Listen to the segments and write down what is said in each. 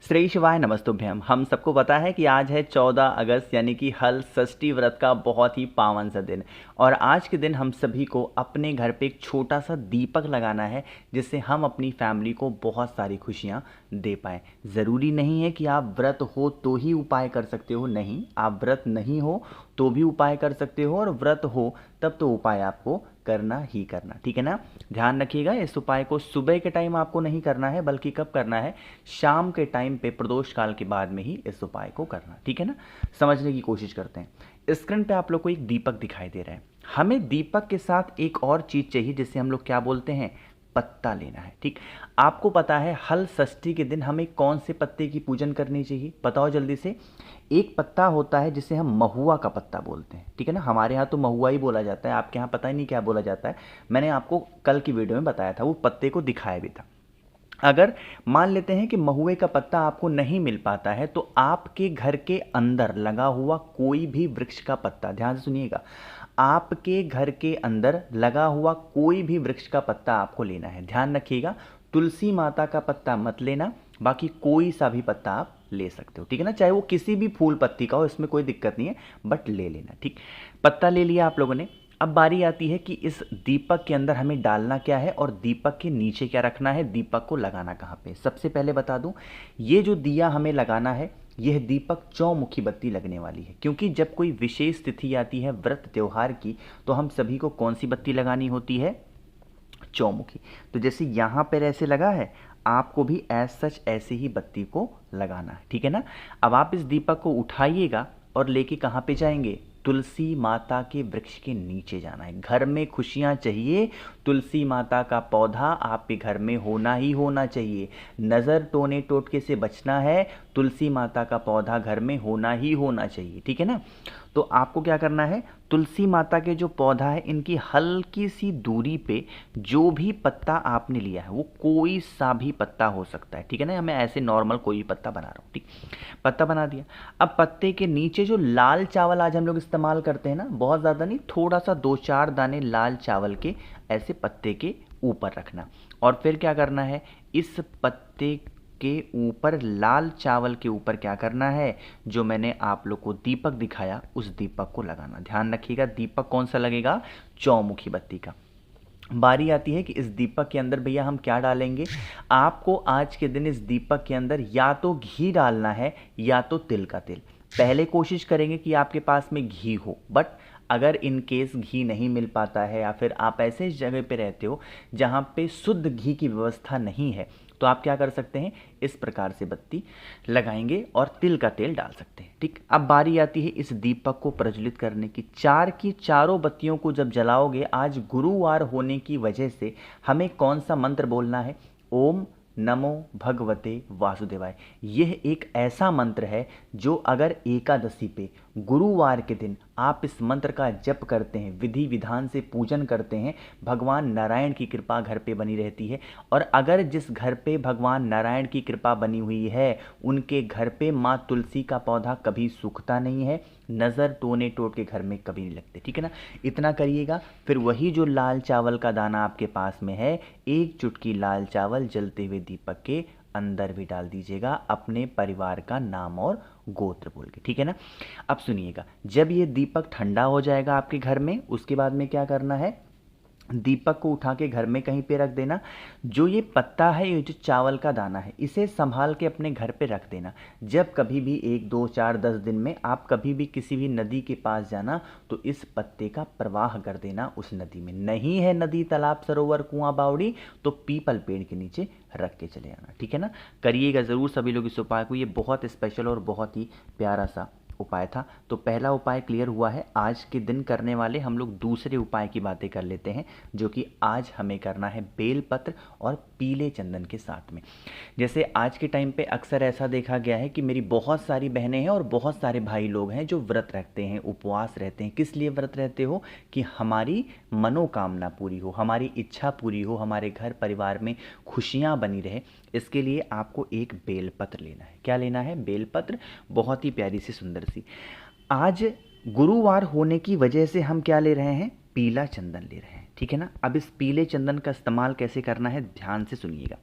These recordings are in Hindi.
श्री शिवाय नमस्तुभ्यम। हम सबको पता है कि आज है 14 अगस्त यानी कि हल षष्ठी व्रत का बहुत ही पावन सा दिन। और आज के दिन हम सभी को अपने घर पे एक छोटा सा दीपक लगाना है जिससे हम अपनी फैमिली को बहुत सारी खुशियाँ दे पाएँ। ज़रूरी नहीं है कि आप व्रत हो तो ही उपाय कर सकते हो, नहीं, आप व्रत नहीं हो तो भी उपाय कर सकते हो, और व्रत हो तब तो उपाय आपको करना ही करना, ठीक है ना। ध्यान रखिएगा, इस उपाय को सुबह के टाइम आपको नहीं करना है, बल्कि कब करना है, शाम के टाइम पे प्रदोष काल के बाद में ही इस उपाय को करना, ठीक है ना। समझने की कोशिश करते हैं। स्क्रीन पे आप लोग को एक दीपक दिखाई दे रहा है। हमें दीपक के साथ एक और चीज चाहिए जिसे हम लोग क्या बोलते हैं, पत्ता लेना है, ठीक। आपको पता है हल षष्ठी के दिन हमें कौन से पत्ते की पूजन करनी चाहिए, बताओ जल्दी से। एक पत्ता होता है जिसे हम महुआ का पत्ता बोलते हैं, ठीक है ना। हमारे यहाँ तो महुआ ही बोला जाता है, आपके यहाँ पता ही नहीं क्या बोला जाता है। मैंने आपको कल की वीडियो में बताया था, वो पत्ते को दिखाया भी था। अगर मान लेते हैं कि महुए का पत्ता आपको नहीं मिल पाता है तो आपके घर के अंदर लगा हुआ कोई भी वृक्ष का पत्ता, ध्यान से सुनिएगा, आपके घर के अंदर लगा हुआ कोई भी वृक्ष का पत्ता आपको लेना है। ध्यान रखिएगा, तुलसी माता का पत्ता मत लेना, बाकी कोई सा भी पत्ता आप ले सकते हो, ठीक है ना। चाहे वो किसी भी फूल पत्ती का हो, इसमें कोई दिक्कत नहीं है, बट ले लेना, ठीक। पत्ता ले लिया आप लोगों ने। अब बारी आती है कि इस दीपक के अंदर हमें डालना क्या है और दीपक के नीचे क्या रखना है, दीपक को लगाना कहाँ पे। सबसे पहले बता दूं, ये जो दिया हमें लगाना है, यह दीपक चौमुखी बत्ती लगने वाली है, क्योंकि जब कोई विशेष तिथि आती है व्रत त्योहार की तो हम सभी को कौन सी बत्ती लगानी होती है, चौमुखी। तो जैसे यहाँ पर ऐसे लगा है, आपको भी एज सच ऐसे ही बत्ती को लगाना है, ठीक है ना। अब आप इस दीपक को उठाइएगा और लेके कहाँ पे जाएंगे, तुलसी माता के वृक्ष के नीचे जाना है। घर में खुशियाँ चाहिए, तुलसी माता का पौधा आपके घर में होना ही होना चाहिए। नज़र टोने टोटके से बचना है, तुलसी माता का पौधा घर में होना ही होना चाहिए, ठीक है ना। तो आपको क्या करना है, तुलसी माता के जो पौधा है इनकी हल्की सी दूरी पे जो भी पत्ता आपने लिया है, वो कोई सा भी पत्ता हो सकता है, ठीक है ना। मैं ऐसे नॉर्मल कोई भी पत्ता बना रहा हूँ, ठीक। पत्ता बना दिया। अब पत्ते के नीचे जो लाल चावल आज हम लोग इस्तेमाल करते हैं ना, बहुत ज़्यादा नहीं, थोड़ा सा 2-4 दाने लाल चावल के ऐसे पत्ते के ऊपर रखना। और फिर क्या करना है, इस पत्ते के ऊपर, लाल चावल के ऊपर क्या करना है, जो मैंने आप लोग को दीपक दिखाया उस दीपक को लगाना। ध्यान रखिएगा, दीपक कौन सा लगेगा, चौमुखी बत्ती का। बारी आती है कि इस दीपक के अंदर भैया हम क्या डालेंगे। आपको आज के दिन इस दीपक के अंदर या तो घी डालना है या तो तिल का तेल। पहले कोशिश करेंगे कि आपके पास में घी हो, बट अगर इन केस घी नहीं मिल पाता है या फिर आप ऐसे जगह पे रहते हो जहाँ पे शुद्ध घी की व्यवस्था नहीं है, तो आप क्या कर सकते हैं, इस प्रकार से बत्ती लगाएंगे और तिल का तेल डाल सकते हैं, ठीक। अब बारी आती है इस दीपक को प्रज्वलित करने की। चार की चारों बत्तियों को जब जलाओगे, आज गुरुवार होने की वजह से हमें कौन सा मंत्र बोलना है, ओम नमो भगवते वासुदेवाय। यह एक ऐसा मंत्र है जो अगर एकादशी पे गुरुवार के दिन आप इस मंत्र का जप करते हैं, विधि विधान से पूजन करते हैं, भगवान नारायण की कृपा घर पे बनी रहती है। और अगर जिस घर पे भगवान नारायण की कृपा बनी हुई है उनके घर पे माँ तुलसी का पौधा कभी सूखता नहीं है, नज़र टोने टोट के घर में कभी नहीं लगते, ठीक है ना। इतना करिएगा। फिर वही जो लाल चावल का दाना आपके पास में है, एक चुटकी लाल चावल जलते हुए दीपक के अंदर भी डाल दीजिएगा, अपने परिवार का नाम और गोत्र बोल के, ठीक है ना। अब सुनिएगा, जब ये दीपक ठंडा हो जाएगा आपके घर में, उसके बाद में क्या करना है, दीपक को उठा के घर में कहीं पे रख देना। जो ये पत्ता है, ये जो चावल का दाना है, इसे संभाल के अपने घर पे रख देना। जब कभी भी 1 2 4 10 दिन में आप कभी भी किसी भी नदी के पास जाना तो इस पत्ते का प्रवाह कर देना उस नदी में। नहीं है नदी, तालाब, सरोवर, कुआं, बावड़ी, तो पीपल पेड़ के नीचे रख के चले आना, ठीक है ना। करिएगा ज़रूर सभी लोग इस उपाय को, ये बहुत स्पेशल और बहुत ही प्यारा सा उपाय था। तो पहला उपाय क्लियर हुआ है। आज के दिन करने वाले हम लोग दूसरे उपाय की बातें कर लेते हैं, जो कि आज हमें करना है बेलपत्र और पीले चंदन के साथ में। जैसे आज के टाइम पे अक्सर ऐसा देखा गया है कि मेरी बहुत सारी बहनें हैं और बहुत सारे भाई लोग हैं जो व्रत रखते हैं, उपवास रहते हैं। किस लिए व्रत रहते हो, कि हमारी मनोकामना पूरी हो, हमारी इच्छा पूरी हो, हमारे घर परिवार में खुशियाँ बनी रहे। इसके लिए आपको एक बेलपत्र लेना है। क्या लेना है, बेलपत्र, बहुत ही प्यारी सी सुंदर सी। आज गुरुवार होने की वजह से हम क्या ले रहे हैं, पीला चंदन ले रहे हैं, ठीक है ना। अब इस पीले चंदन का इस्तेमाल कैसे करना है, ध्यान से सुनिएगा।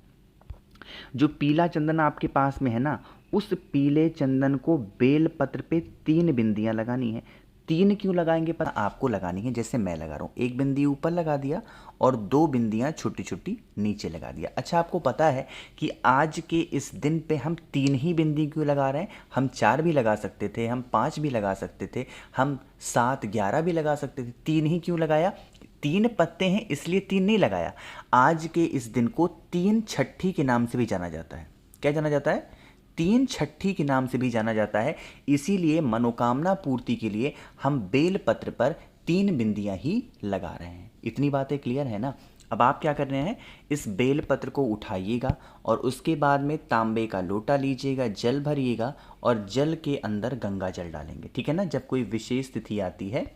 जो पीला चंदन आपके पास में है ना, उस पीले चंदन को बेल पत्र पे 3 बिंदियां लगानी है। 3 क्यों लगाएंगे, पता आपको लगानी है जैसे मैं लगा रहा हूँ। 1 बिंदी ऊपर लगा दिया और 2 बिंदियां छोटी छोटी नीचे लगा दिया। अच्छा, आपको पता है कि आज के इस दिन पे हम 3 ही बिंदी क्यों लगा रहे हैं? हम 4 भी लगा सकते थे, हम 5 भी लगा सकते थे, हम 7, 11 भी लगा सकते थे। 3 ही क्यों लगाया? 3 पत्ते हैं इसलिए 3 नहीं लगाया। आज के इस दिन को 3 छठी के नाम से भी जाना जाता है। क्या जाना जाता है? 3 छठी के नाम से भी जाना जाता है। इसीलिए मनोकामना पूर्ति के लिए हम बेल पत्र पर 3 बिंदियां ही लगा रहे हैं। इतनी बातें क्लियर है ना? अब आप क्या कर रहे हैं, इस बेल पत्र को उठाइएगा और उसके बाद में तांबे का लोटा लीजिएगा, जल भरिएगा और जल के अंदर गंगा जल डालेंगे। ठीक है ना? जब कोई विशेष तिथि आती है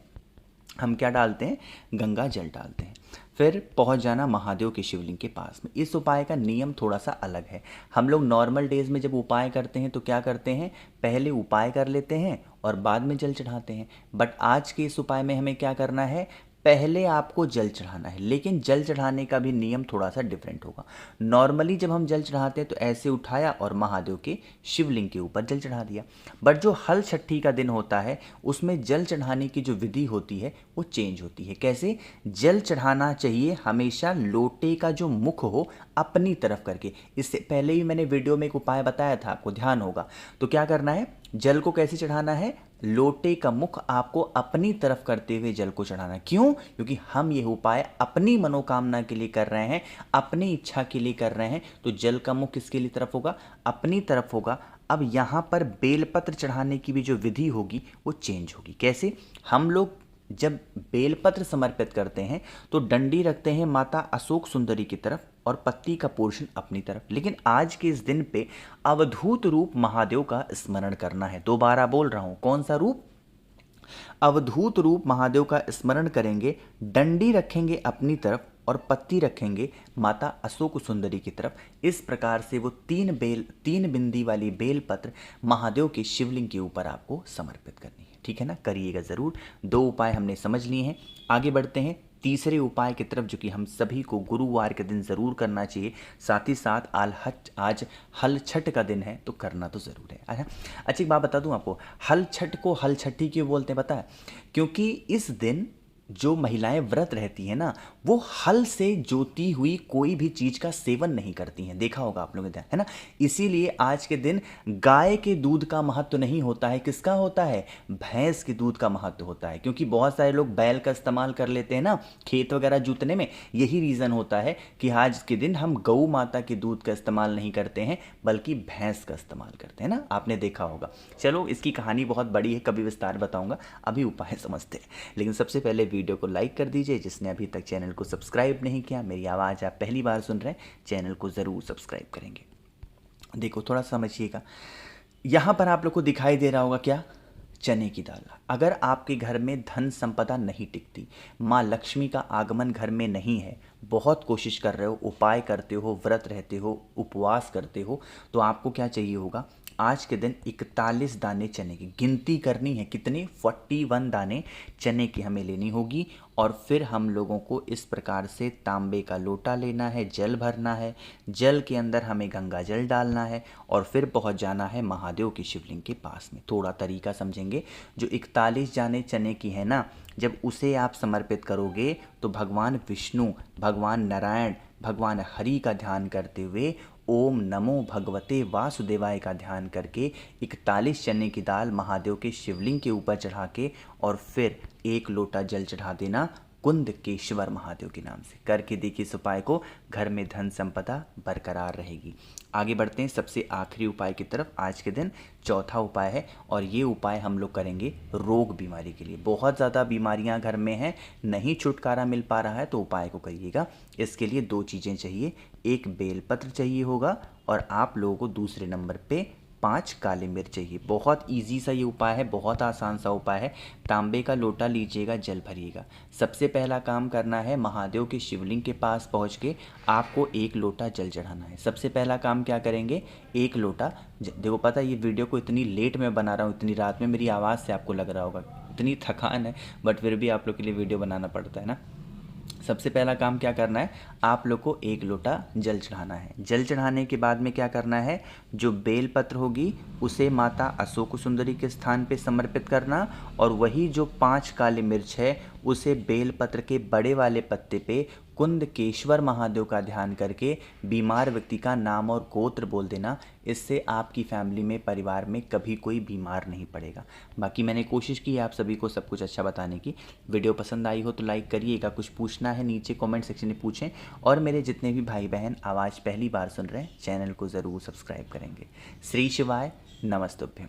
हम क्या डालते हैं? गंगा जल डालते हैं। फिर पहुंच जाना महादेव के शिवलिंग के पास में। इस उपाय का नियम थोड़ा सा अलग है। हम लोग नॉर्मल डेज में जब उपाय करते हैं तो क्या करते हैं, पहले उपाय कर लेते हैं और बाद में जल चढ़ाते हैं। बट आज के इस उपाय में हमें क्या करना है, पहले आपको जल चढ़ाना है। लेकिन जल चढ़ाने का भी नियम थोड़ा सा डिफरेंट होगा। नॉर्मली जब हम जल चढ़ाते हैं तो ऐसे उठाया और महादेव के शिवलिंग के ऊपर जल चढ़ा दिया। बट जो हल छठी का दिन होता है उसमें जल चढ़ाने की जो विधि होती है वो चेंज होती है। कैसे? जल चढ़ाना चाहिए हमेशा लोटे का जो मुख हो अपनी तरफ करके। इससे पहले ही मैंने वीडियो में एक उपाय बताया था, आपको ध्यान होगा। तो क्या करना है, जल को कैसे चढ़ाना है, लोटे का मुख आपको अपनी तरफ करते हुए जल को चढ़ाना है। क्यों? क्योंकि हम यह उपाय अपनी मनोकामना के लिए कर रहे हैं, अपनी इच्छा के लिए कर रहे हैं। तो जल का मुख किसके लिए तरफ होगा? अपनी तरफ होगा। अब यहां पर बेलपत्र चढ़ाने की भी जो विधि होगी वो चेंज होगी। कैसे? हम लोग जब बेलपत्र समर्पित करते हैं तो डंडी रखते हैं माता अशोक सुंदरी की तरफ और पत्ती का पोर्शन अपनी तरफ। लेकिन आज के इस दिन पे अवधूत रूप महादेव का स्मरण करना है। दोबारा बोल रहा हूं, कौन सा रूप? अवधूत रूप महादेव का स्मरण करेंगे, डंडी रखेंगे अपनी तरफ और पत्ती रखेंगे माता अशोक सुंदरी की तरफ। इस प्रकार से वो 3 बिंदी वाली बेल पत्र महादेव के शिवलिंग के ऊपर आपको समर्पित करनी है। ठीक है ना? करिएगा ज़रूर। 2 उपाय हमने समझ लिए हैं। आगे बढ़ते हैं तीसरे उपाय की तरफ, जो कि हम सभी को गुरुवार के दिन ज़रूर करना चाहिए। साथ ही साथ आज हल छठ का दिन है तो करना तो ज़रूर है। अच्छा, एक बात बता दूं आपको, हल छठ को हल छठी क्यों बोलते हैं पता है? क्योंकि इस दिन जो महिलाएं व्रत रहती हैं ना, वो हल से जोती हुई कोई भी चीज़ का सेवन नहीं करती हैं। देखा होगा आप लोगों ने, है ना? इसीलिए आज के दिन गाय के दूध का महत्व नहीं होता है। किसका होता है? भैंस के दूध का महत्व होता है। क्योंकि बहुत सारे लोग बैल का इस्तेमाल कर लेते हैं ना खेत वगैरह जोतने में। यही रीज़न होता है कि आज के दिन हम गौ माता के दूध का इस्तेमाल नहीं करते हैं बल्कि भैंस का इस्तेमाल करते हैं ना। आपने देखा होगा। चलो, इसकी कहानी बहुत बड़ी है, कभी विस्तार बताऊंगा। अभी उपाय समझते हैं। लेकिन सबसे पहले वीडियो को लाइक कर दीजिए। जिसने अभी तक चैनल को सब्सक्राइब नहीं किया, मेरी आवाज़ आप पहली बार सुन रहे हैं, चैनल को ज़रूर सब्सक्राइब करेंगे। देखो, थोड़ा समझिएगा। यहाँ पर आप लोग को दिखाई दे रहा होगा क्या? चने की दाल। अगर आपके घर में धन संपदा नहीं टिकती, माँ लक्ष्मी का आगमन घर में नहीं है, बहुत कोशिश कर रहे हो, उपाय करते हो, व्रत रहते हो, उपवास करते हो, तो आपको क्या चाहिए होगा? आज के दिन 41 दाने चने की गिनती करनी है। कितने? 41 दाने चने की हमें लेनी होगी। और फिर हम लोगों को इस प्रकार से तांबे का लोटा लेना है, जल भरना है, जल के अंदर हमें गंगा जल डालना है और फिर पहुंच जाना है महादेव की शिवलिंग के पास में। थोड़ा तरीका समझेंगे। जो 41 दाने चने की है ना, जब उसे आप समर्पित करोगे तो भगवान विष्णु, भगवान नारायण, भगवान हरि का ध्यान करते हुए ओम नमो भगवते वासुदेवाय का ध्यान करके 41 चने की दाल महादेव के शिवलिंग के ऊपर चढ़ा के और फिर 1 लोटा जल चढ़ा देना कुंदकेश्वर महादेव के नाम से। करके देखिए इस उपाय को, घर में धन संपदा बरकरार रहेगी। आगे बढ़ते हैं सबसे आखिरी उपाय की तरफ। आज के दिन चौथा उपाय है और ये उपाय हम लोग करेंगे रोग बीमारी के लिए। बहुत ज़्यादा बीमारियां घर में हैं, नहीं छुटकारा मिल पा रहा है तो उपाय को करिएगा। इसके लिए 2 चीज़ें चाहिए। 1 बेलपत्र चाहिए होगा और आप लोगों को दूसरे नंबर पे 5 काली मिर्च चाहिए। बहुत इजी सा ये उपाय है, बहुत आसान सा उपाय है। तांबे का लोटा लीजिएगा, जल भरिएगा। सबसे पहला काम करना है, महादेव के शिवलिंग के पास पहुंच के आपको 1 लोटा जल चढ़ाना है। सबसे पहला काम क्या करेंगे? 1 लोटा देखो, पता है ये वीडियो को इतनी लेट में बना रहा हूँ, इतनी रात में, मेरी आवाज़ से आपको लग रहा होगा इतनी थकान है, बट फिर भी आप लोग के लिए वीडियो बनाना पड़ता है ना। सबसे पहला काम क्या करना है, आप लोग को 1 लोटा जल चढ़ाना है। जल चढ़ाने के बाद में क्या करना है, जो बेलपत्र होगी उसे माता अशोक सुंदरी के स्थान पे समर्पित करना, और वही जो 5 काली मिर्च है उसे बेलपत्र के बड़े वाले पत्ते पे कुंदकेश्वर महादेव का ध्यान करके बीमार व्यक्ति का नाम और गोत्र बोल देना। इससे आपकी फैमिली में, परिवार में कभी कोई बीमार नहीं पड़ेगा। बाकी मैंने कोशिश की है आप सभी को सब कुछ अच्छा बताने की। वीडियो पसंद आई हो तो लाइक करिएगा, कुछ पूछना है नीचे कमेंट सेक्शन में पूछें, और मेरे जितने भी भाई बहन आवाज़ पहली बार सुन रहे हैं चैनल को ज़रूर सब्सक्राइब करेंगे। श्री शिवाय, नमस्तुभ्यम।